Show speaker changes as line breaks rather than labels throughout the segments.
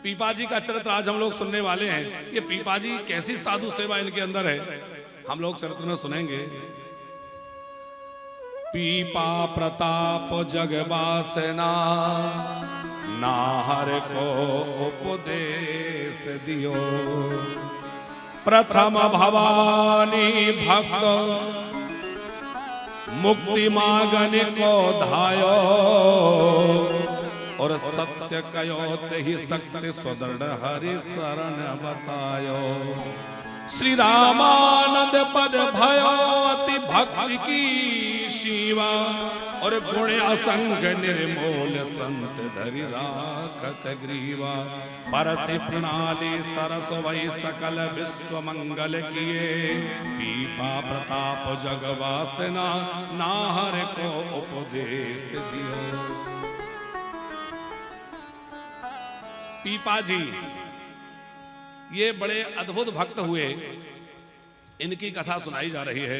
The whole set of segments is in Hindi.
पीपा जी का चरित्र आज हम लोग सुनने वाले हैं। ये पीपा जी कैसी साधु सेवा इनके अंदर है, हम लोग चरित्र में सुनेंगे। पीपा प्रताप जगवासना, नाहर को उपदेश दियो। प्रथम भवानी भक्त, मुक्ति मांगन को धायो। और सत्य कयो ही शक्ति स्वदृढ़ हरि शरण बतायो। श्री रामानंद पद भयो अति भक्ति की शिवा। और गुण असंख्य निर्मोल संत धरि राखत ग्रीवा। परसि प्रणाली सरस वही सकल विश्व मंगल किए। पीपा प्रताप जगवासना, नाहर को उपदेश दियो। पीपा जी ये बड़े अद्भुत भक्त हुए, इनकी कथा सुनाई जा रही है।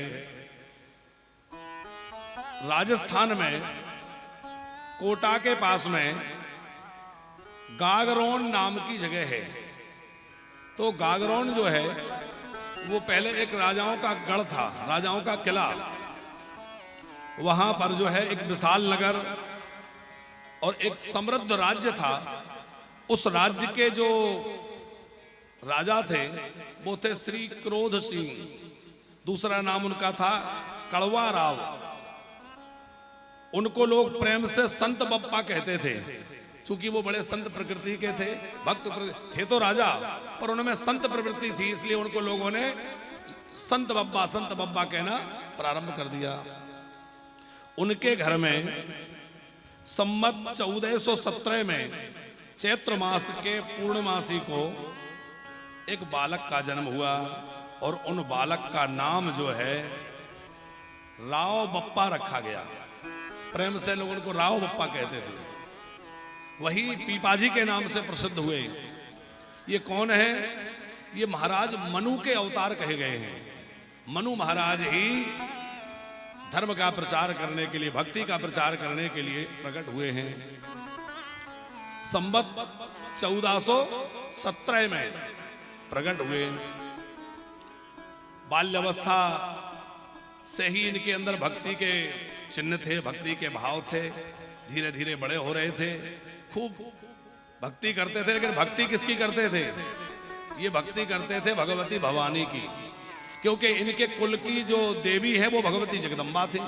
राजस्थान में कोटा के पास में गागरोन नाम की जगह है। तो गागरोन जो है वो पहले एक राजाओं का गढ़ था, राजाओं का किला। वहां पर जो है एक विशाल नगर और एक समृद्ध राज्य था। उस राज्य के जो राजा थे वो थे श्री क्रोध सिंह। दूसरा नाम उनका था कड़वा राव। उनको लोग प्रेम से संत बप्पा कहते थे, क्योंकि वो बड़े संत प्रकृति के थे, भक्त थे तो राजा, पर उनमें संत प्रवृत्ति थी, इसलिए उनको लोगों ने संत बप्पा कहना प्रारंभ कर दिया। उनके घर में संवत 1417 में चैत्र मास के पूर्णमासी को एक बालक का जन्म हुआ। और उन बालक का नाम जो है राव बप्पा रखा गया। प्रेम से लोग उनको राव बप्पा कहते थे। वही पीपा जी के नाम से प्रसिद्ध हुए। ये कौन है? ये महाराज मनु के अवतार कहे गए हैं। मनु महाराज ही धर्म का प्रचार करने के लिए, भक्ति का प्रचार करने के लिए प्रकट हुए हैं। संवत 1417 में प्रकट हुए। बाल्यावस्था से ही इनके अंदर भक्ति के चिन्ह थे, भक्ति के भाव थे। धीरे धीरे बड़े हो रहे थे, खूब भक्ति करते थे। लेकिन भक्ति किसकी करते थे? ये भक्ति करते थे भगवती भवानी की, क्योंकि इनके कुल की जो देवी है वो भगवती जगदम्बा थी।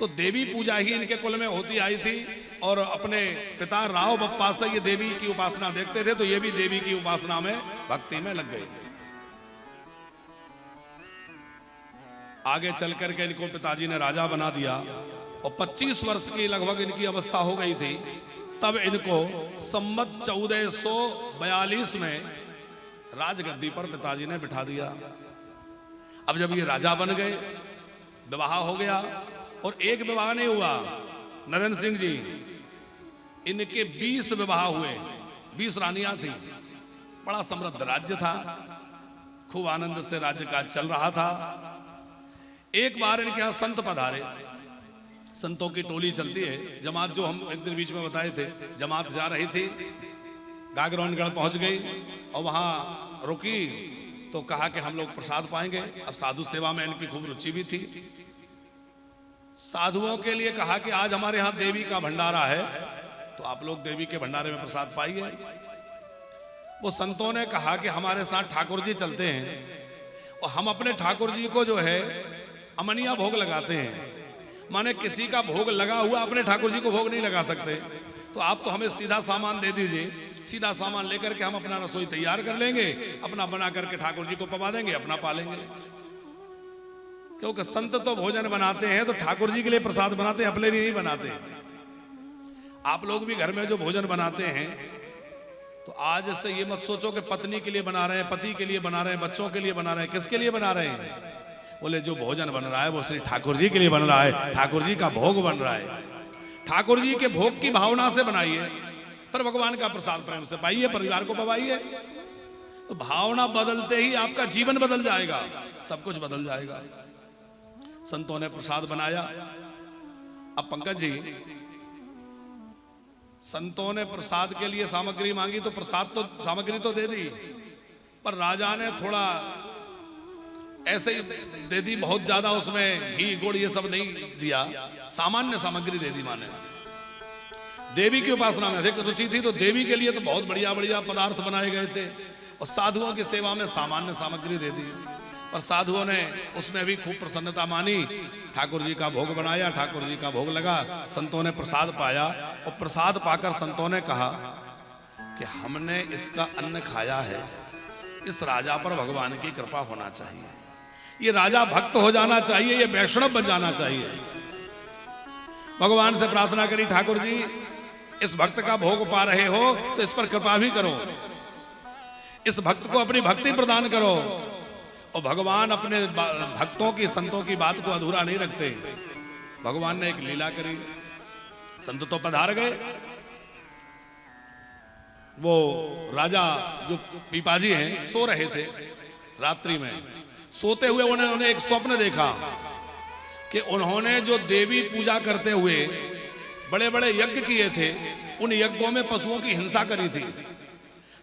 तो देवी पूजा ही इनके कुल में होती आई थी। और अपने पिता राव बप्पा से ये देवी की उपासना देखते थे, तो ये भी देवी की उपासना में, भक्ति में लग गए। आगे चल करके इनको पिताजी ने राजा बना दिया और 25 वर्ष की लगभग इनकी अवस्था हो गई थी। तब इनको संवत 1442 में राजगद्दी पर पिताजी ने बिठा दिया। अब जब ये राजा बन गए, विवाह हो गया। और एक विवाह नहीं हुआ, नरेंद्र सिंह जी, इनके 20 विवाह हुए, 20 रानियां थी। बड़ा समृद्ध राज्य था, खूब आनंद से राज्य काज चल रहा था। एक बार इनके यहां संत पधारे। संतों की टोली चलती है, जमात जो हम एक दिन बीच में बताए थे, जमात जा रही थी। गागरोनगढ़ पहुंच गई और वहां रुकी तो कहा कि हम लोग प्रसाद पाएंगे। अब साधु सेवा में इनकी खूब रुचि भी थी। साधुओं के लिए कहा कि आज हमारे यहाँ देवी का भंडारा है, तो आप लोग देवी के भंडारे में प्रसाद पाइए। वो संतों ने कहा कि हमारे साथ ठाकुर जी चलते हैं और हम अपने ठाकुर जी को जो है अमनिया भोग लगाते हैं। माने किसी का भोग लगा हुआ अपने ठाकुर जी को भोग नहीं लगा सकते। तो आप तो हमें सीधा सामान दे दीजिए, सीधा सामान लेकर के हम अपना रसोई तैयार कर लेंगे, अपना बना करके ठाकुर जी को पवा देंगे, अपना पालेंगे। क्योंकि संत तो भोजन बनाते हैं तो ठाकुर जी के लिए प्रसाद बनाते हैं, अपने लिए नहीं बनाते। आप लोग भी घर में जो भोजन बनाते हैं तो आज से ये मत सोचो कि पत्नी के लिए बना रहे हैं, पति के लिए बना रहे हैं, बच्चों के लिए बना रहे हैं। किसके लिए बना रहे हैं? बोले जो भोजन बन रहा है वो श्री ठाकुर जी के लिए बन रहा है, ठाकुर जी का भोग बन रहा है। ठाकुर जी के भोग की भावना से बनाइए, पर भगवान का प्रसाद प्रेम से पाइए, परिवार को पवाइए। तो भावना बदलते ही आपका जीवन बदल जाएगा, सब कुछ बदल जाएगा। संतों ने प्रसाद बनाया। अब पंकज जी, संतों ने प्रसाद के लिए सामग्री मांगी तो प्रसाद तो सामग्री तो दे दी, पर राजा ने थोड़ा ऐसे ही दे दी, बहुत ज्यादा उसमें घी गुड़ ये सब नहीं दिया, सामान्य सामग्री दे दी। माने देवी की उपासना में अधिक रुचि थी तो देवी के लिए तो बहुत बढ़िया बढ़िया पदार्थ बनाए गए थे, और साधुओं की सेवा में सामान्य सामग्री दे दी। पर साधुओं ने उसमें भी खूब प्रसन्नता मानी, ठाकुर जी का भोग बनाया, ठाकुर जी का भोग लगा, संतों ने प्रसाद पाया, और प्रसाद पाकर संतों ने कहा कि हमने इसका अन्न खाया है, इस राजा पर भगवान की कृपा होना चाहिए, ये राजा भक्त हो जाना चाहिए, ये वैष्णव बन जाना चाहिए। भगवान से प्रार्थना करी, ठाकुर जी इस भक्त का भोग पा रहे हो तो इस पर कृपा भी करो, इस भक्त को अपनी भक्ति प्रदान करो। और भगवान अपने भक्तों की, संतों की बात को अधूरा नहीं रखते। भगवान ने एक लीला करी, संत तो पधार गए, वो राजा जो पीपाजी हैं सो रहे थे, रात्रि में सोते हुए उन्होंने एक स्वप्न देखा कि उन्होंने जो देवी पूजा करते हुए बड़े बड़े यज्ञ किए थे, उन यज्ञों में पशुओं की हिंसा करी थी,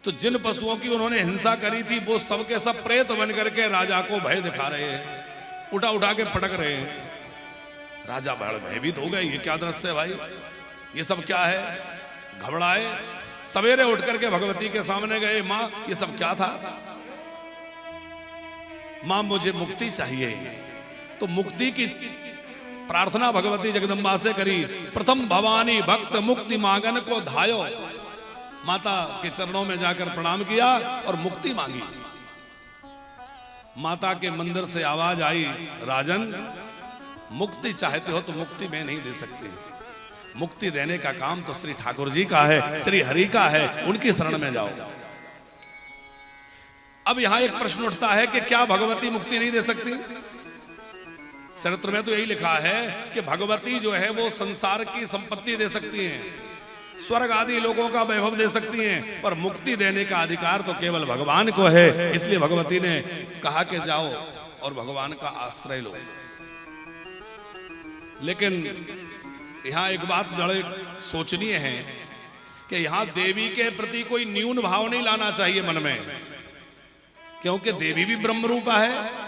तो जिन पशुओं की उन्होंने हिंसा करी थी वो सब के सब प्रेत बन करके राजा को भय दिखा रहे हैं, उठा उठा के पटक रहे हैं। राजा बड़ा भयभीत हो गए, ये क्या दृश्य है भाई, ये सब क्या है। घबराए, सवेरे उठ करके भगवती के सामने गए, माँ ये सब क्या था। माँ मुझे मुक्ति चाहिए। तो मुक्ति की प्रार्थना भगवती जगदम्बा से करी। प्रथम भवानी भक्त मुक्ति मांगन को धायो, माता के चरणों में जाकर प्रणाम किया और मुक्ति मांगी। माता के मंदिर से आवाज आई, राजन मुक्ति चाहते हो तो मुक्ति मैं नहीं दे सकती, मुक्ति देने का काम तो श्री ठाकुर जी का है, श्री हरि का है, उनकी शरण में जाओ। अब यहां एक प्रश्न उठता है कि क्या भगवती मुक्ति नहीं दे सकती। चरित्र में तो यही लिखा है कि भगवती जो है वो संसार की संपत्ति दे सकती हैं, स्वर्ग आदि लोगों का वैभव दे सकती हैं, पर मुक्ति देने का अधिकार तो केवल भगवान को है। इसलिए भगवती ने कहा कि जाओ और भगवान का आश्रय लो। लेकिन यहां एक बात बड़े सोचनीय है कि यहां देवी के प्रति कोई न्यून भाव नहीं लाना चाहिए मन में, क्योंकि देवी भी ब्रह्म रूपा है,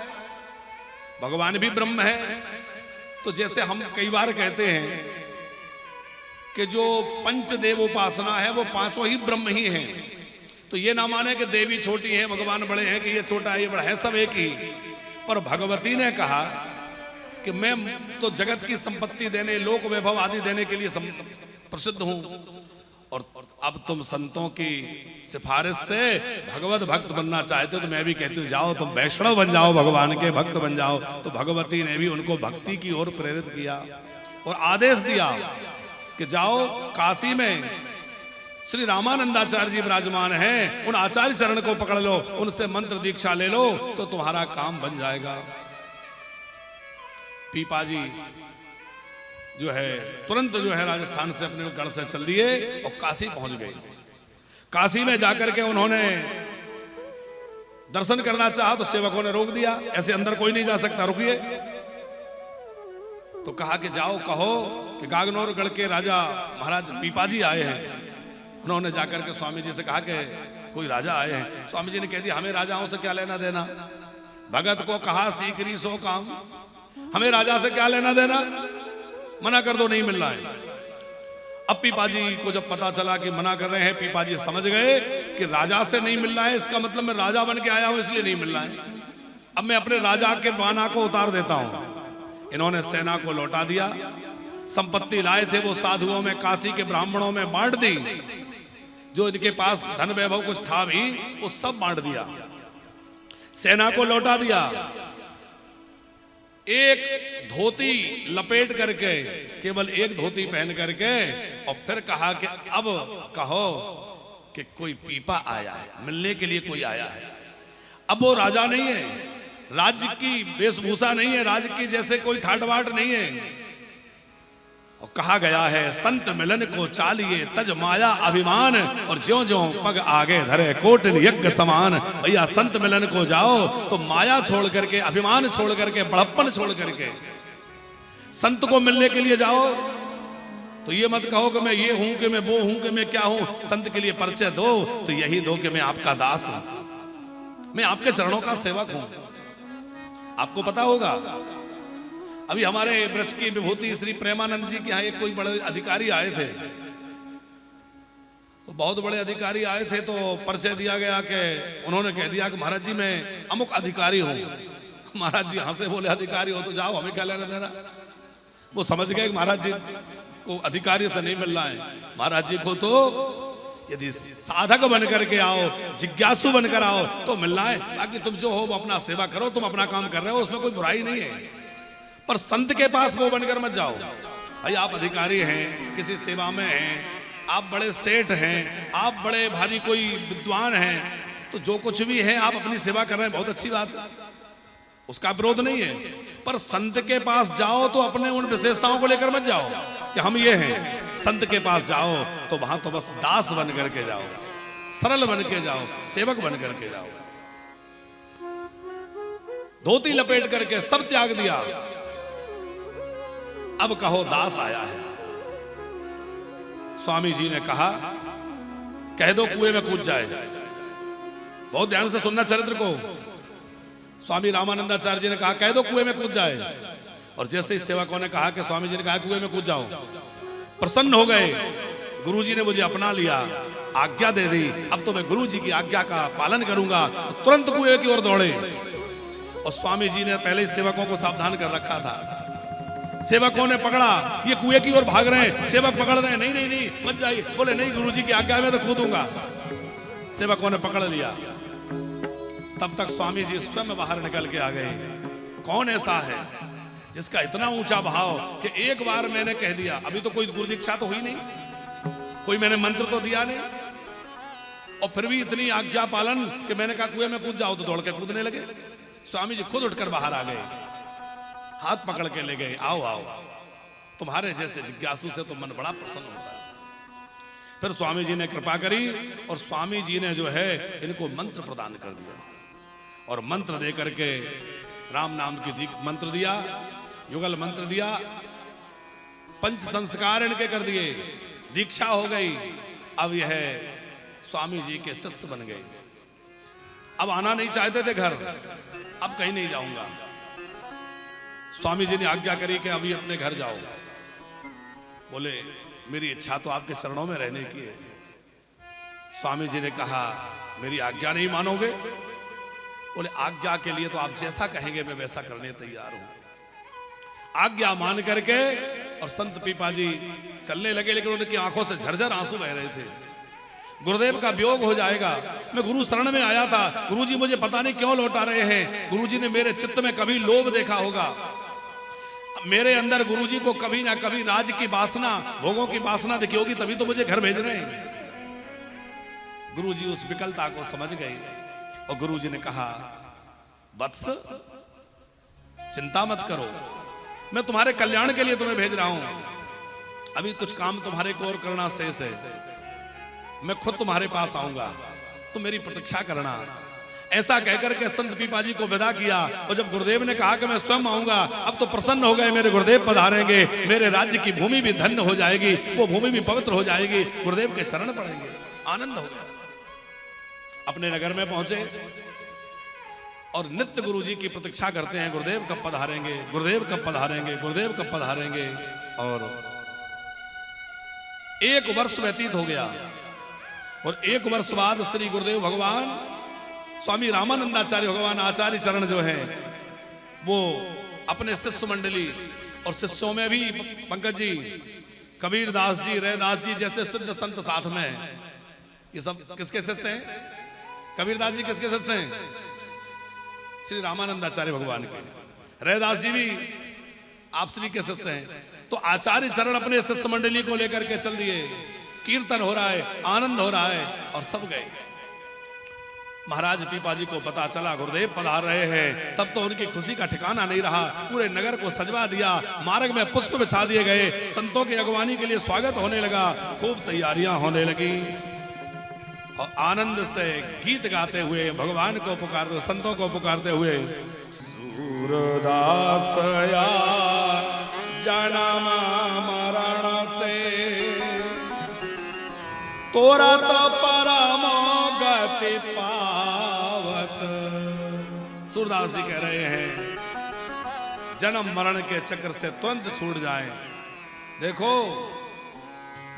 भगवान भी ब्रह्म है। तो जैसे हम कई बार कहते हैं कि जो पंचदेव उपासना है वो पांचों ही ब्रह्म ही हैं, तो ये ना माने कि देवी छोटी है भगवान बड़े हैं, कि ये छोटा है ये बड़ा है, सब एक ही। पर भगवती ने कहा कि मैं तो जगत की संपत्ति देने, लोक वैभव आदि देने के लिए प्रसिद्ध हूं, और अब तुम संतों की सिफारिश से भगवत भक्त बनना चाहते हो तो मैं भी कहती हूँ जाओ तुम वैष्णव बन जाओ, भगवान के भक्त बन जाओ। तो भगवती ने भी उनको भक्ति की ओर प्रेरित किया और आदेश दिया कि जाओ काशी में श्री रामानंदाचार्य जी विराजमान हैं, उन आचार्य चरण को पकड़ लो, उनसे मंत्र दीक्षा ले लो तो तुम्हारा काम बन जाएगा। पीपाजी जो है तुरंत जो है राजस्थान से अपने गढ़ से चल दिए और काशी पहुंच गए। काशी में जाकर के उन्होंने दर्शन करना चाहा तो सेवकों ने रोक दिया, ऐसे अंदर कोई नहीं जा सकता, रुकिए। तो कहा कि जाओ कहो कि गागनौर गढ़ के राजा महाराज पीपाजी आए हैं। उन्होंने जाकर के स्वामी जी से कहा कि कोई राजा आए हैं। स्वामी जी ने कह दिया हमें राजाओं से क्या लेना देना, भगत को कहा सीकरी सो काम, हमें राजा से क्या लेना देना, मना कर दो, नहीं मिल रहा है। अब पीपाजी को जब पता चला कि मना कर रहे हैं, पीपाजी समझ गए कि राजा से नहीं मिल रहा है, इसका मतलब मैं राजा बन के आया हूं इसलिए नहीं मिल रहा है, अब मैं अपने राजा के बाना को उतार देता हूं। इन्होंने सेना को लौटा दिया, संपत्ति लाए थे वो साधुओं में, काशी के ब्राह्मणों में बांट दी, जो इनके पास धन वैभव कुछ था भी वो सब बांट दिया, सेना को लौटा दिया। एक धोती लपेट करके, केवल एक धोती पहन करके, और फिर कहा कि अब कहो कि कोई पीपा आया है, मिलने के लिए कोई आया है। अब वो राजा नहीं है, राज्य की वेशभूषा नहीं है, राज्य की जैसे कोई ठाट बाट नहीं है। और कहा गया है संत मिलन को चालिए तज माया अभिमान, और ज्यों ज्यों पग आगे धरे कोटिन यज्ञ समान। भैया संत मिलन को जाओ तो माया छोड़ करके, अभिमान छोड़ करके, बड़प्पन छोड़ करके संत को मिलने के लिए जाओ तो ये मत कहो कि मैं ये हूं कि मैं वो हूं कि मैं क्या हूं। संत के लिए परिचय दो तो यही दो कि मैं आपका दास हूं, मैं आपके चरणों का सेवक हूं। आपको पता होगा अभी हमारे ब्रज की विभूति श्री प्रेमानंद जी के यहाँ एक कोई बड़े अधिकारी आए थे, तो बहुत बड़े अधिकारी आए थे, तो परिचय दिया गया कि उन्होंने कह दिया कि महाराज जी मैं अमुक अधिकारी हूं। महाराज जी हंसे, बोले अधिकारी हो तो जाओ, हमें क्या लेना देना। वो समझ गए महाराज जी को अधिकारी से नहीं मिल रहा है। महाराज जी को तो यदि साधक बनकर के आओ, जिज्ञासु बनकर आओ तो मिलना है। बाकी तुम जो हो वो अपना सेवा करो, तुम अपना काम कर रहे हो, उसमें कोई बुराई नहीं है, पर संत के पास वो बनकर मत जाओ। भाई आप अधिकारी हैं, किसी सेवा में हैं, आप बड़े सेठ हैं, आप बड़े भारी कोई विद्वान हैं, तो जो कुछ भी है आप अपनी सेवा कर रहे हैं, बहुत अच्छी बात है, उसका विरोध नहीं है। पर संत के पास जाओ तो अपने उन विशेषताओं को लेकर मत जाओ कि हम ये हैं। संत के पास जाओ तो वहां तो बस दास बन करके जाओ, सरल बन के जाओ, सेवक बन करके जाओ। धोती लपेट करके सब त्याग दिया, अब कहो दास आया है। स्वामी जी ने कहा कह दो कुएं में कूद जाए। बहुत ध्यान से सुनना चरित्र को। स्वामी रामानंदाचार्य जी ने कहा कह दो कुएं में कूद जाए, और जैसे ही सेवकों ने कहा कि स्वामी जी ने कहा कुएं में कूद जाओ, प्रसन्न हो गए। गुरुजी ने मुझे अपना लिया, आज्ञा दे दी, अब तो मैं गुरुजी की आज्ञा का पालन करूंगा। तुरंत कुएं की ओर दौड़े, और स्वामी जी ने पहले ही सेवकों को सावधान कर रखा था। सेवकों ने पकड़ा, ये कुएं की ओर भाग रहे हैं, सेवक पकड़ रहे हैं, नहीं नहीं नहीं मत जाइए। बोले नहीं गुरुजी की आज्ञा में तो कूदूंगा। सेवकों ने पकड़ लिया, तब तक स्वामी जी स्वयं बाहर निकल के आ गए। कौन ऐसा है जिसका इतना ऊंचा भाव कि एक बार मैंने कह दिया, अभी तो कोई गुरु दीक्षा तो हुई नहीं, कोई मैंने मंत्र तो दिया नहीं, और फिर भी इतनी आज्ञा पालन कि मैंने कहा कुएं में कूद जाओ तो दौड़ के कूदने लगे। स्वामी जी खुद उठकर बाहर आ गए, हाथ पकड़ के ले गए, आओ आओ, तुम्हारे जैसे जिज्ञासु से तो मन बड़ा प्रसन्न होता है। फिर स्वामी जी ने कृपा करी, और स्वामी जी ने जो है इनको मंत्र प्रदान कर दिया, और मंत्र दे करके राम नाम की मंत्र दिया, युगल मंत्र दिया, पंच संस्कार इनके कर दिए, दीक्षा हो गई। अब यह स्वामी जी के शिष्य बन गए। अब आना नहीं चाहते थे घर, अब कहीं नहीं जाऊंगा। स्वामी जी ने आज्ञा करी कि अभी अपने घर जाओ। बोले मेरी इच्छा तो आपके चरणों में रहने की है। स्वामी जी ने कहा मेरी आज्ञा नहीं मानोगे? बोले आज्ञा के लिए तो आप जैसा कहेंगे मैं वैसा करने तैयार हूं। आज्ञा मान करके और संत पीपा जी चलने लगे, लेकिन उनकी आंखों से झरझर आंसू बह रहे थे। गुरुदेव का वियोग हो जाएगा, मैं गुरु शरण में आया था, गुरुजी मुझे पता नहीं क्यों लौटा रहे हैं। गुरुजी ने मेरे चित्त में कभी लोभ देखा होगा, मेरे अंदर गुरुजी को कभी ना कभी राज की वासना, भोगों की वासना दिखी होगी, तभी तो मुझे घर भेज रहे हैं। गुरुजी उस विकलता को समझ गए, और गुरुजी ने कहा वत्स चिंता मत करो, मैं तुम्हारे कल्याण के लिए तुम्हें भेज रहा हूं। अभी कुछ काम तुम्हारे को और करना शेष है, मैं खुद तुम्हारे पास आऊंगा, तुम मेरी प्रतीक्षा करना। ऐसा कहकर के संत पीपा जी को विदा किया। और जब गुरुदेव ने कहा कि मैं स्वयं आऊंगा, अब तो प्रसन्न हो गए, मेरे गुरुदेव पधारेंगे, मेरे राज्य की भूमि भी धन्य हो जाएगी, वो भूमि भी पवित्र हो जाएगी, गुरुदेव के शरण पड़ेंगे। आनंद हो गया। अपने नगर में पहुंचे और नित्य गुरुजी की प्रतीक्षा करते हैं, गुरुदेव कब पधारेंगे, गुरुदेव कब पधारेंगे, गुरुदेव कब पधारेंगे। और 1 वर्ष व्यतीत हो गया, और 1 वर्ष बाद श्री गुरुदेव भगवान स्वामी रामानंदाचार्य भगवान आचार्य चरण जो हैं वो अपने शिष्य मंडली और शिष्यों में भी पंकज जी, कबीर दास जी, रैदास जी जैसे सिद्ध संत साथ में हैं। ये सब किसके शिष्य हैं? कबीर दास जी किसके शिष्य हैं? श्री रामानंदाचार्य भगवान के। रैदास जी भी आप श्री के शिष्य हैं। तो आचार्य चरण अपने शिष्य मंडली को लेकर के चल दिए, कीर्तन हो रहा है, आनंद हो रहा है, और सब गए। महाराज पीपा जी को पता चला गुरुदेव पधार रहे हैं, तब तो उनकी खुशी का ठिकाना नहीं रहा। पूरे नगर को सजवा दिया, मार्ग में पुष्प बिछा दिए गए, संतों की अगवानी के लिए स्वागत होने लगा, खूब तैयारियां होने लगी, और आनंद से गीत गाते हुए भगवान को पुकारते, संतों को पुकारते हुए सूरदास या जन्म मरण ते तोरा तो परमो गति पावत। सूरदास जी कह रहे हैं जन्म मरण के चक्र से तुरंत छूट जाए। देखो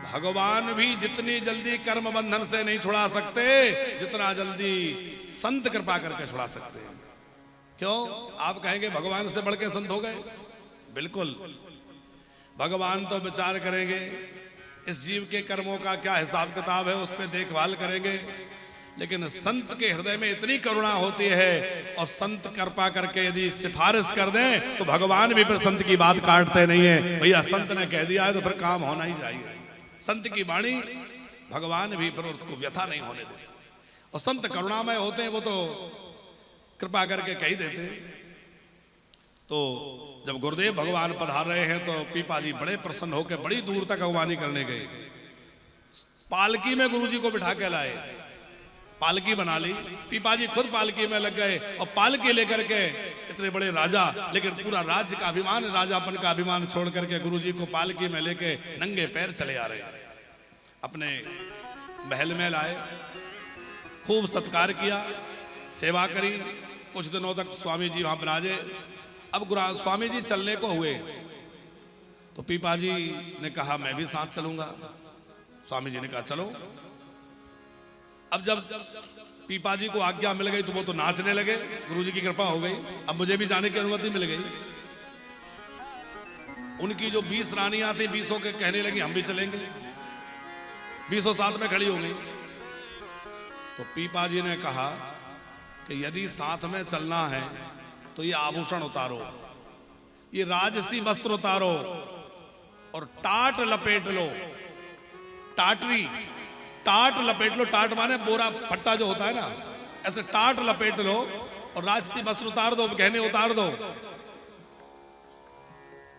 भगवान भी जितनी जल्दी कर्म बंधन से नहीं छुड़ा सकते जितना जल्दी संत कृपा करके छुड़ा सकते हैं। क्यों? आप कहेंगे भगवान से बढ़ के संत हो गए? बिल्कुल, भगवान तो विचार करेंगे इस जीव के कर्मों का क्या हिसाब किताब है, उस पर देखभाल करेंगे, लेकिन संत के हृदय में इतनी करुणा होती है और संत कृपा करके यदि सिफारिश कर दें तो भगवान भी फिर संत की बात काटते नहीं है। भैया संत ने कह दिया है तो फिर काम होना ही चाहिए। संत की वाणी भगवान भी फिर उसको व्यथा नहीं होने देते। और संत करुणामय होते हैं, वो तो कृपा करके कह ही देते। तो जब गुरुदेव भगवान पधार रहे हैं तो पीपा जी बड़े प्रसन्न होकर बड़ी दूर तक अगवानी करने गए। पालकी में गुरुजी को बिठा के लाए, पालकी बना ली। पीपा जी खुद पालकी में लग गए और पालकी लेकर के इतने बड़े राजा, लेकिन पूरा राज्य का अभिमान, राजापन का अभिमान छोड़ करके गुरुजी को पालकी में लेके नंगे पैर चले आ रहे। अपने महल में लाए, खूब सत्कार किया, सेवा करी। कुछ दिनों तक स्वामी जी वहां विराजे। अब स्वामी जी चलने को हुए तो पीपा जी ने कहा मैं भी साथ चलूंगा। स्वामी जी ने कहा चलो। अब जब पीपा जी को आज्ञा मिल गई तो वो तो नाचने लगे, गुरुजी की कृपा हो गई। अब मुझे भी जाने की अनुमति मिल गई। उनकी जो 20 रानियां थी 20 के कहने लगी हम भी चलेंगे। 20 साथ में खड़ी हो गई। तो पीपा जी ने कहा कि यदि साथ में चलना है तो ये आभूषण उतारो, ये राजसी वस्त्र उतारो और टाट लपेट लो। टाटरी, टाट लपेट लो। टाट माने बोरा फट्टा जो होता है ना, ऐसे टाट लपेट लो और राजसी वस्त्र उतार दो, गहने उतार दो।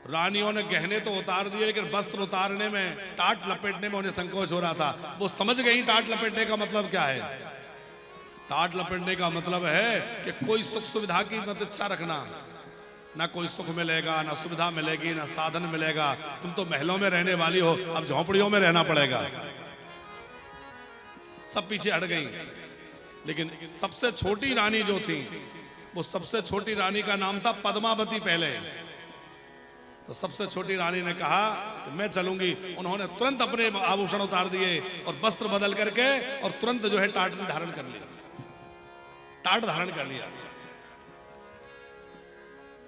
रानियों ने गहने तो उतार दिए, लेकिन वस्त्र उतारने में, टाट लपेटने में उन्हें संकोच हो रहा था। वो समझ गई टाट लपेटने का मतलब क्या है। टाट लपेटने का मतलब है कि कोई सुख सुविधा की मत इच्छा रखना। ना कोई सुख मिलेगा, ना सुविधा मिलेगी, ना साधन मिलेगा। तुम तो महलों में रहने वाली हो, अब झोंपड़ियों में रहना पड़ेगा। सब पीछे हट गई। लेकिन सबसे छोटी रानी जो थी, वो सबसे छोटी रानी का नाम था पद्मावती पहले। तो सबसे छोटी रानी ने कहा कि मैं चलूंगी। उन्होंने तुरंत अपने आभूषण उतार दिए और वस्त्र बदल करके और तुरंत जो है टाटरी धारण कर लिया, टाट धारण कर लिया।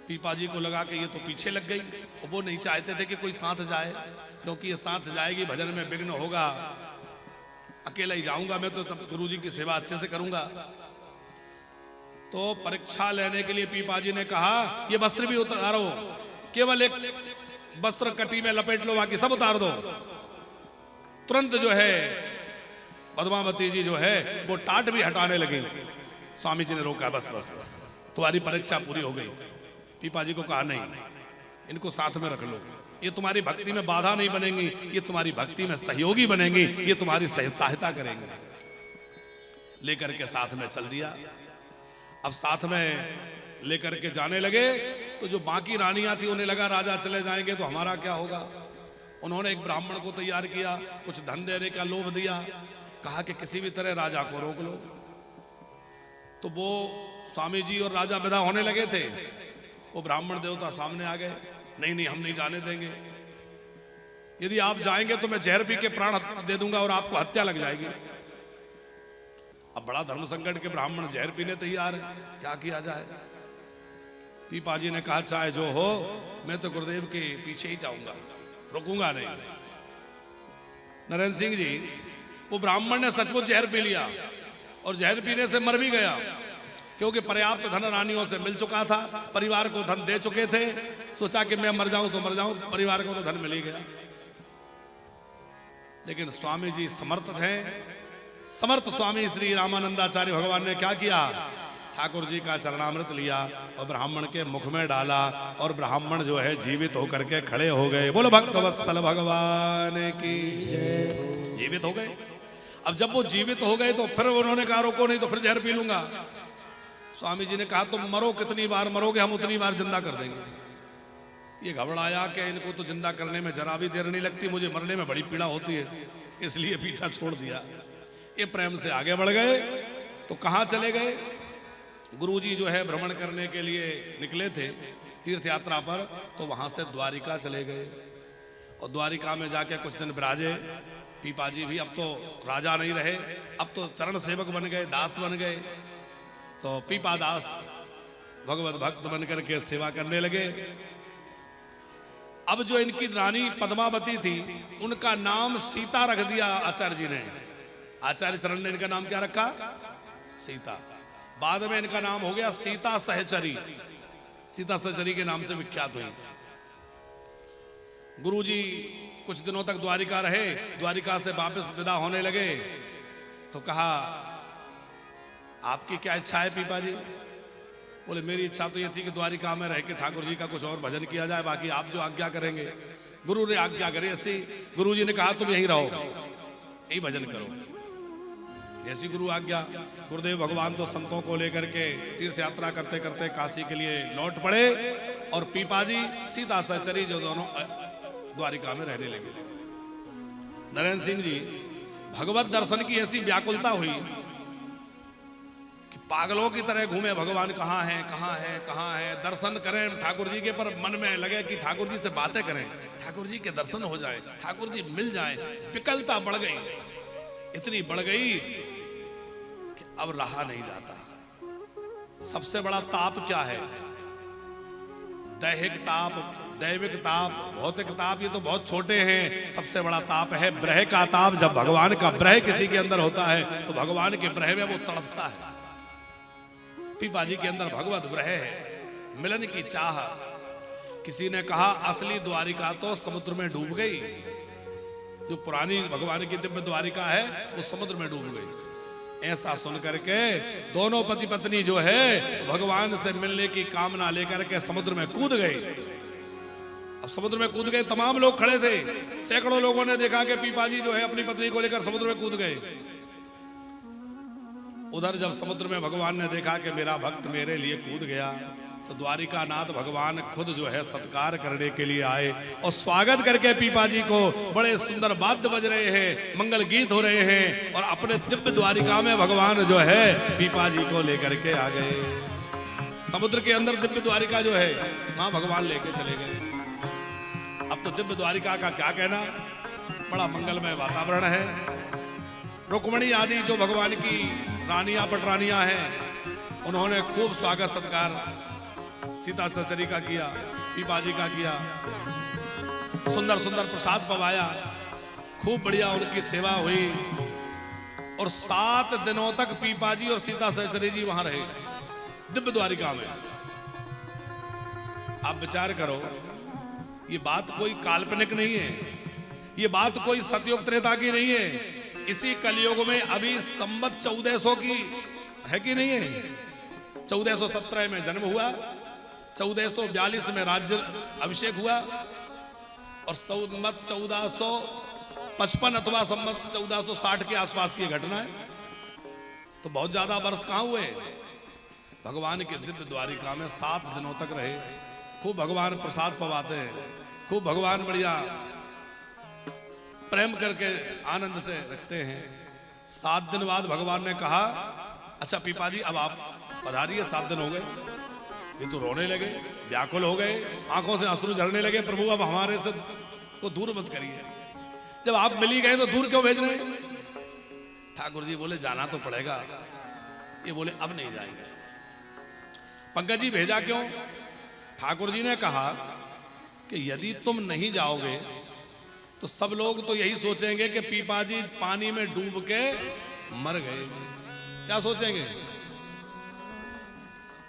पीपा जी को लगा कि ये तो पीछे लग गई। वो नहीं चाहते थे कि कोई साथ जाए, क्योंकि ये साथ जाएगी भजन में विघ्न होगा। अकेला ही जाऊंगा मैं तो, तब गुरुजी की सेवा अच्छे से करूंगा। तो परीक्षा लेने के लिए पीपा जी ने कहा ये वस्त्र भी उतारो, केवल एक वस्त्र कटी में लपेट लो, बाकी सब उतार दो। तुरंत जो है पद्मावती जी जो है वो टाट भी हटाने लगी। स्वामी जी ने रोका, बस बस बस तुम्हारी परीक्षा पूरी हो गई। पीपा जी को कहा नहीं, इनको साथ में रख लो, ये तुम्हारी भक्ति में बाधा नहीं बनेंगी, ये तुम्हारी भक्ति में सहयोगी बनेंगी, ये तुम्हारी सहायता करेंगे। लेकर के साथ में चल दिया। अब साथ में लेकर के जाने लगे तो जो बाकी रानियां थी उन्हें लगा राजा चले जाएंगे तो हमारा क्या होगा। उन्होंने एक ब्राह्मण को तैयार किया, कुछ धन देने का लोभ दिया, कहा कि किसी भी तरह राजा को रोक लो। तो वो स्वामी जी और राजा विदा होने लगे थे, वो ब्राह्मण देवता सामने आ गए, नहीं नहीं हम नहीं जाने देंगे, यदि आप जाएंगे तो मैं जहर पी के प्राण दे दूंगा और आपको हत्या लग जाएगी। अब बड़ा धर्म संकट के ब्राह्मण जहर पीने तैयार है, क्या किया जाए। पीपा जी ने कहा चाहे जो हो, मैं तो गुरुदेव के पीछे ही जाऊंगा, रुकूंगा नहीं। नरेंद्र सिंह जी, वो ब्राह्मण ने सचमुच जहर पी लिया और जहर पीने से मर भी गया, क्योंकि पर्याप्त धन रानियों से मिल चुका था, परिवार को धन दे चुके थे। सोचा कि मैं मर जाऊं तो मर जाऊं, परिवार को तो धन मिल ही गया। लेकिन स्वामी जी समर्थ थे। समर्थ स्वामी श्री रामानंदाचार्य भगवान ने क्या किया, ठाकुर जी का चरणामृत लिया और ब्राह्मण के मुख में डाला और ब्राह्मण जो है जीवित होकर के खड़े हो गए। बोलो भक्तवत्सल भगवान की जय। जीवित हो गए। अब जब वो जीवित हो गए तो फिर उन्होंने कहा रोको नहीं तो फिर जहर पी लूंगा। स्वामी जी ने कहा तुम मरो, कितनी बार मरोगे, हम उतनी बार जिंदा कर देंगे। ये घबराया कि इनको तो जिंदा करने में जरा भी देर नहीं लगती, मुझे मरने में बड़ी पीड़ा होती है, इसलिए पीछा छोड़ दिया। ये प्रेम से आगे बढ़ गए तो कहां चले गए? गुरुजी जो है भ्रमण करने के लिए निकले थे तीर्थ यात्रा पर, तो वहां से द्वारिका चले गए और द्वारिका में जाके कुछ दिन विराजे। पीपाजी भी अब तो राजा नहीं रहे, अब तो चरण सेवक बन गए, दास बन गए। तो पीपा दास भगवत भक्त बनकर के सेवा करने लगे। अब जो इनकी रानी पद्मावती थी उनका नाम सीता रख दिया आचार्य जी ने। आचार्य चरण ने इनका नाम क्या रखा? सीता। बाद में इनका नाम हो गया सीता सहचरी। सीता सहचरी के नाम से विख्यात हुई। गुरुजी कुछ दिनों तक द्वारिका रहे। द्वारिका से वापस विदा होने लगे तो कहा, आपकी क्या इच्छा है पीपा जी? बोले, मेरी इच्छा तो ये थी कि द्वारिका में रह के ठाकुर जी का कुछ और भजन किया जाए, बाकी आप जो आज्ञा करेंगे। गुरु ने आज्ञा करी ऐसी। गुरु जी ने कहा तुम यहीं रहो, यही भजन करो, जैसी गुरु आज्ञा। गुरुदेव भगवान तो संतों को लेकर के तीर्थ यात्रा करते करते काशी के लिए लौट पड़े और पीपा जी सीता सहचरी जो दोनों द्वारिका में रहने लगे। नरेंद्र सिंह जी, भगवत दर्शन की ऐसी व्याकुलता हुई कि पागलों की तरह घूमे, भगवान कहाँ है, कहाँ है, कहाँ है। दर्शन करें ठाकुर जी के, पर मन में लगे कि ठाकुर जी से बातें करें, ठाकुर जी के दर्शन हो जाए, ठाकुर जी मिल जाए। विकलता बढ़ गई, इतनी बढ़ गई कि अब रहा नहीं जाता। सबसे बड़ा ताप क्या है? दैहिक ताप, दैविक ताप, भौतिक ताप ये तो बहुत छोटे हैं। सबसे बड़ा ताप है ब्रह का ताप। जब भगवान का ब्रह किसी के अंदर होता है तो भगवान के ब्रह में वो तड़पता है। पीपा जी के अंदर भगवत ब्रह है, मिलन की चाह। किसी ने कहा असली द्वारिका तो समुद्र में डूब गई। जो पुरानी भगवान की दिव्य द्वारिका है वो समुद्र में डूब गई। ऐसा सुन करके दोनों पति पत्नी जो है भगवान से मिलने की कामना लेकर के समुद्र में कूद गए। अब समुद्र में कूद गए, तमाम लोग खड़े थे। सैकड़ों लोगों ने देखा कि पीपा जी जो है अपनी पत्नी को लेकर समुद्र में कूद गए। उधर जब समुद्र में भगवान ने देखा कि मेरा भक्त मेरे लिए कूद गया, तो द्वारिका नाथ भगवान खुद जो है सत्कार करने के लिए आए और स्वागत करके पीपा जी को बड़े सुंदर वाद्य बज रहे हैं, मंगल गीत हो रहे हैं और अपने दिव्य द्वारिका में भगवान जो है पीपा जी को लेकर के आ गए। समुद्र के अंदर दिव्य द्वारिका जो है वहां भगवान लेके चले गए। अब तो दिव्य द्वारिका का क्या कहना, बड़ा मंगलमय वातावरण है। रुक्मणी आदि जो भगवान की रानियां पटरानियां हैं उन्होंने खूब स्वागत सत्कार सीता सहचरी का किया, पीपा जी का किया। सुंदर सुंदर प्रसाद पवाया, खूब बढ़िया उनकी सेवा हुई और 7 दिनों तक पीपा जी और सीता सहचरी जी वहां रहे दिव्य द्वारिका में। आप विचार करो, ये बात कोई काल्पनिक नहीं है, ये बात कोई सतयुग त्रेता की नहीं है। इसी कलयुग में अभी संवत 1400 की है कि नहीं है? 1417 में जन्म हुआ, 1442 में राज्य अभिषेक हुआ और संवत 1455 अथवा संवत 1460 के आसपास की घटना है। तो बहुत ज्यादा वर्ष कहां हुए। भगवान के दिव्य द्वारिका में 7 दिनों तक रहे। खूब भगवान प्रसाद पवाते हैं, खूब भगवान बढ़िया प्रेम करके आनंद से रखते हैं। 7 दिन बाद भगवान ने कहा, अच्छा पीपा जी अब आप पधारिए। 7 दिन हो गए, ये तो रोने लगे, व्याकुल हो गए, आंखों से अश्रु झरने लगे। प्रभु अब हमारे से को दूर मत करिए, जब आप मिल ही गए तो दूर क्यों भेज रहे हैं? ठाकुर जी बोले जाना तो पड़ेगा। ये बोले अब नहीं जाएंगे। पंकज जी भेजा क्यों? ठाकुर जी ने कहा कि यदि तुम नहीं जाओगे तो सब लोग तो यही सोचेंगे कि पीपा जी पानी में डूब के मर गए। क्या सोचेंगे?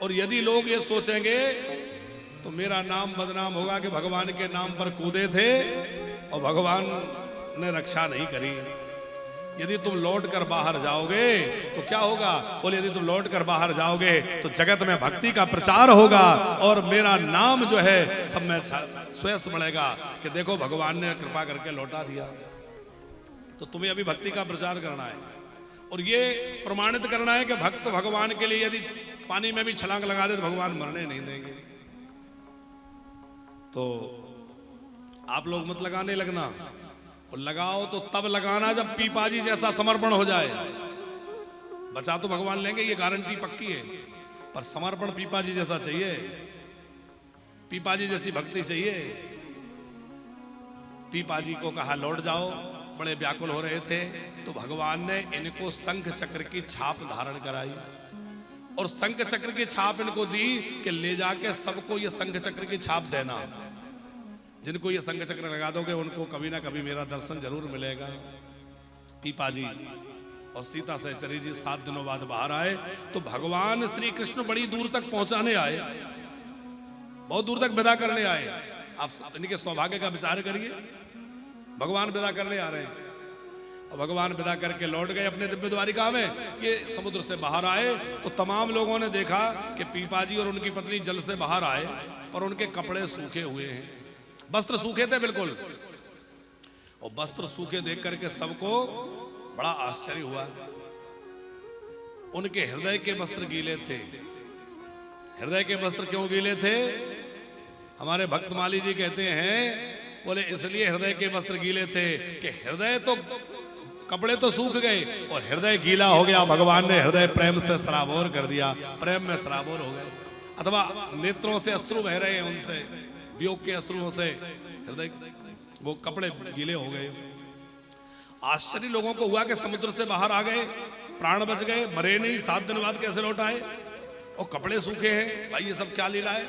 और यदि लोग ये सोचेंगे तो मेरा नाम बदनाम होगा कि भगवान के नाम पर कूदे थे और भगवान ने रक्षा नहीं करी। यदि तुम लौट कर बाहर जाओगे तो क्या होगा? बोले यदि तुम लौट कर बाहर जाओगे तो जगत में भक्ति का प्रचार होगा और मेरा नाम जो है सब में स्वयं बढ़ेगा कि देखो भगवान ने कृपा करके लौटा दिया। तो तुम्हें अभी भक्ति का प्रचार करना है और ये प्रमाणित करना है कि भक्त भगवान के लिए यदि पानी में भी छलांग लगा दे तो भगवान मरने नहीं देंगे। तो आप लोग मत लगाने लगना और लगाओ तो तब लगाना जब पीपाजी जैसा समर्पण हो जाए। बचा तो भगवान लेंगे, ये गारंटी पक्की है, पर समर्पण पीपाजी जैसा चाहिए, पीपाजी जैसी भक्ति चाहिए। पीपाजी को कहा लौट जाओ, बड़े व्याकुल हो रहे थे, तो भगवान ने इनको शंख चक्र की छाप धारण कराई और शंख चक्र की छाप इनको दी कि ले जाके सबको ये शंख चक्र की छाप देना। जिनको ये शंख चक्र लगा दोगे उनको कभी ना कभी मेरा दर्शन जरूर मिलेगा। पीपाजी और सीता सहचरी जी 7 दिनों बाद बाहर आए तो भगवान श्री कृष्ण बड़ी दूर तक पहुंचाने आए, बहुत दूर तक विदा करने आए। आप इनके सौभाग्य का विचार करिए, भगवान विदा करने आ रहे हैं और भगवान विदा करके लौट गए अपने दिव्य द्वारिका में। ये समुद्र से बाहर आए तो तमाम लोगों ने देखा कि पीपाजी और उनकी पत्नी जल से बाहर आए, पर उनके कपड़े सूखे हुए हैं, वस्त्र सूखे थे बिल्कुल। और वस्त्र सूखे देख करके सबको बड़ा आश्चर्य हुआ। उनके हृदय के वस्त्र गीले थे। हृदय के वस्त्र क्यों गीले थे? हमारे भक्तमाली जी कहते हैं, बोले इसलिए हृदय के वस्त्र गीले थे कि हृदय तो, कपड़े तो सूख गए और हृदय गीला हो गया। भगवान ने हृदय प्रेम से सराबोर कर दिया, प्रेम में सराबोर हो गए, अथवा नेत्रों से अश्रु बह रहे हैं, उनसे वियोग के अश्रुओं से हृदय, वो कपड़े गीले हो गए। आश्चर्य लोगों को हुआ कि समुद्र से बाहर आ गए, प्राण बच गए, मरे नहीं, 7 दिन बाद कैसे लौट आए और कपड़े सूखे हैं, भाई ये सब क्या लीला है।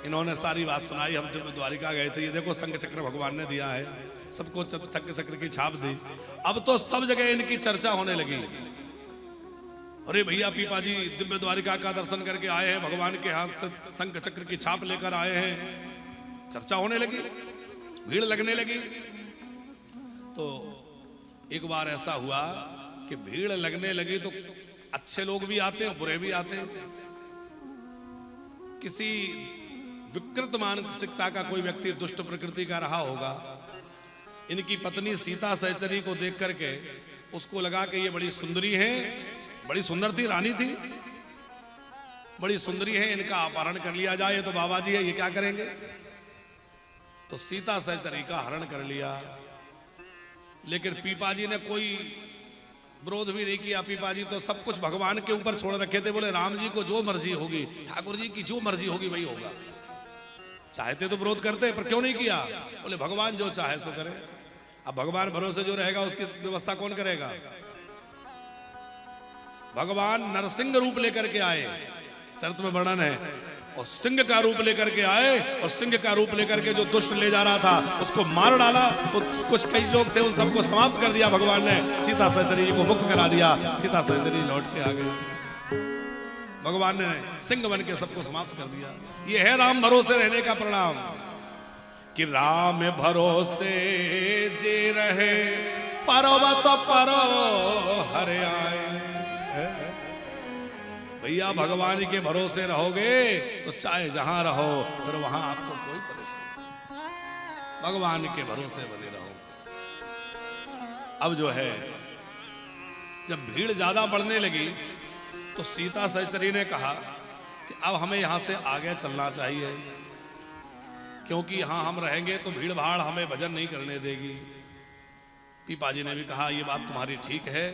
इन्होंने सारी बात सुनाई। हम जब द्वारिका गए थे, ये देखो शंख चक्र भगवान ने दिया है, सबको शंख चक्र की छाप दी। अब तो सब जगह इनकी चर्चा होने लगी। अरे भैया पीपाजी दिव्य द्वारिका का दर्शन करके आए हैं, भगवान के हाथ से शंख चक्र की छाप लेकर आए हैं। चर्चा होने लगी, भीड़ लगने लगी। तो एक बार ऐसा हुआ कि भीड़ लगने लगी तो अच्छे लोग भी आते हैं, बुरे भी आते हैं। किसी विकृत मानसिकता का कोई व्यक्ति, दुष्ट प्रकृति का रहा होगा, इनकी पत्नी सीता सहचरी को देख करके उसको लगा कि ये बड़ी सुंदरी है, बड़ी सुंदर थी, रानी थी, बड़ी सुंदरी है, इनका अपहरण कर लिया जाए, ये तो बाबा जी है, ये क्या करेंगे। तो सीता सहचरी का हरण कर लिया। लेकिन पीपाजी ने कोई विरोध भी नहीं किया। पीपाजी तो सब कुछ भगवान के ऊपर छोड़ रखे थे। बोले राम जी को जो मर्जी होगी, ठाकुर जी की जो मर्जी होगी वही होगा। चाहते तो विरोध करते, पर क्यों नहीं किया? बोले भगवान जो चाहे सो करे। अब भगवान भरोसे जो रहेगा उसकी व्यवस्था कौन करेगा? भगवान नरसिंह रूप लेकर के आए, चरित में वर्णन है, और सिंह का रूप लेकर के आए और सिंह का रूप लेकर के जो दुष्ट ले जा रहा था उसको मार डाला। कुछ कई लोग थे, उन सबको समाप्त कर दिया भगवान ने। सीता सहचरी जी को मुक्त करा दिया। सीता सहचरी लौट के आ गई। भगवान ने सिंह बन के सबको समाप्त कर दिया। ये है राम भरोसे रहने का परिणाम, कि राम भरोसे जे रहे पर्वत परो हरे आए। भैया भगवान के भरोसे रहोगे तो चाहे जहां रहो, फिर वहां आपको कोई परेशानी नहीं। भगवान के भरोसे बने रहो। अब जो है, जब भीड़ ज्यादा बढ़ने लगी तो सीता सहचरी ने कहा कि अब हमें यहां से आगे चलना चाहिए, क्योंकि यहां हम रहेंगे तो भीड़ भाड़ हमें भजन नहीं करने देगी। पीपाजी ने भी कहा ये बात तुम्हारी ठीक है,